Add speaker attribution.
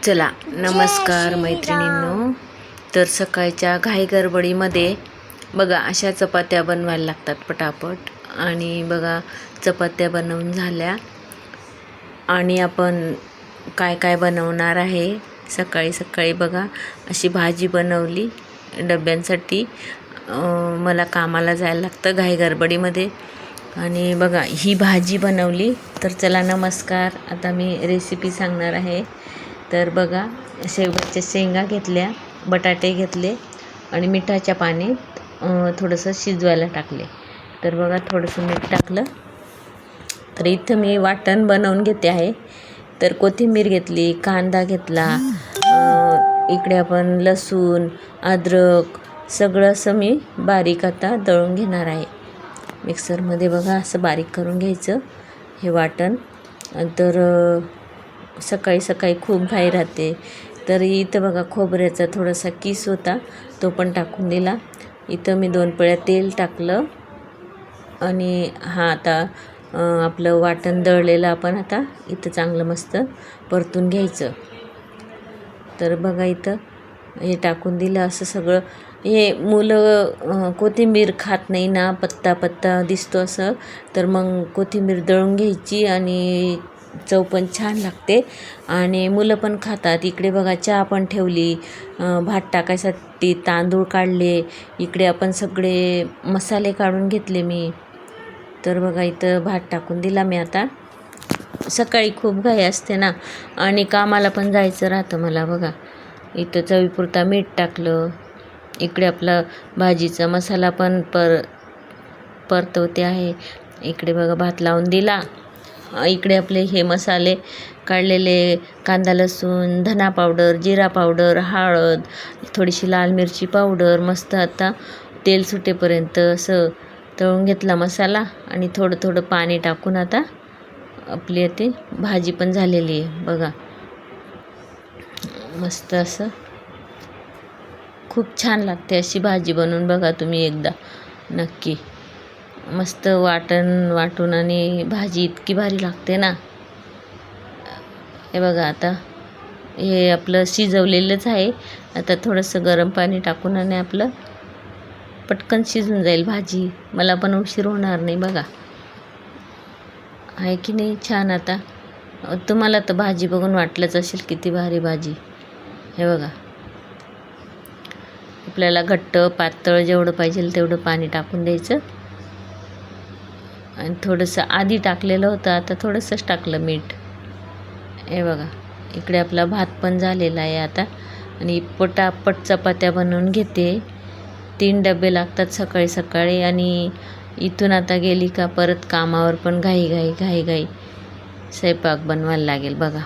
Speaker 1: चला नमस्कार मैत्रिणींनो. तर सकाळच्या घाई गडबडीमध्ये बघा अशा चपात्या बनवायला लागतात पटापट. आणि बघा चपात्या बनवून झाल्या आणि आपण काय काय बनवणार आहे. सकाळी सकाळी बघा अशी भाजी बनवली डब्यांसाठी. मला कामाला जायला लागतं घाई गडबडीमध्ये आणि बघा ही भाजी बनवली. तर चला नमस्कार, आता मी रेसिपी सांगणार आहे. तर बघा शेवग्याच्या शेंगा घेतल्या, बटाटे घेतले आणि मिठाच्या पाण्यात थोडंसं शिजवायला टाकले. तर बघा थोडंसं मीठ टाकलं. तर इथं मी वाटण बनवून घेते आहे. तर कोथिंबीर घेतली, कांदा घेतला, इकडे आपण लसूण अद्रक सगळं असं मी बारीक आता दळून घेणार आहे. मिक्सरमध्ये बघा असं बारीक करून घ्यायचं हे वाटण. तर सकाळी सकाळी खूप घाई राहते. तर इथं बघा खोबऱ्याचा थोडासा किस होता, तो पण टाकून दिला. इथं मी 2 पळ्या तेल टाकलं आणि आता आपलं वाटण दळलेलं आपण आता इथं चांगलं मस्त परतून घ्यायचं. तर बघा इथं हे टाकून दिलं असं सगळं. हे मुलं कोथिंबीर खात नाही ना, पत्ता पत्ता दिसतो असं. तर मग कोथिंबीर दळून घ्यायची आणि चव पण छान लागते आणि मुलं पण खातात. इकडे बघा चहा पण ठेवली, भात टाकायसाठी तांदूळ काढले, इकडे आपण सगळे मसाले काढून घेतले मी. तर बघा इथं भात टाकून दिला मी. आता सकाळी खूप घाई असते ना आणि कामाला पण जायचं राहतं मला. बघा इथं चवीपुरता मीठ टाकलं. इकडे आपला भाजीचा मसाला पण परतवते आहे. इकडे बघा भात लावून दिला. इकडे आपले हे मसाले काढलेले, कांदा लसूण, धना पावडर, जिरा पावडर, हळद, थोडीशी लाल मिरची पावडर, मस्त आता तेल सुटेपर्यंत असं तळून घेतला मसाला आणि थोडं थोडं पाणी टाकून आता आपली ते भाजी पण झालेली आहे. बघा मस्त असं खूप छान लागते अशी भाजी बनवून बघा तुम्ही एकदा नक्की. मस्त वाटण वाटून आणि भाजी इतकी भारी लागते ना. हे बघा आता हे आपलं शिजवलेलंच आहे. आता थोडंसं गरम पाणी टाकून आणि आपलं पटकन शिजून जाईल भाजी. मला पण उशीर होणार नाही. बघा आहे की नाही छान. आता तुम्हाला तर भाजी बघून वाटलंच असेल किती भारी भाजी. हे बघा आपल्याला घट्ट पातळ जेवढं पाहिजे तेवढं पाणी टाकून द्यायचं आणि थोडंसं आधी टाकलेलं होतं, आता थोडंसंच टाकलं मीठ. हे बघा इकडे आपला भात पण झालेला आहे आता आणि पटापट चपात्या बनवून घेते. 3 डबे लागतात सकाळी सकाळी आणि इथून आता गेली का परत कामावर पण घाई घाई घाई घाई स्वयंपाक बनवायला लागेल. बघा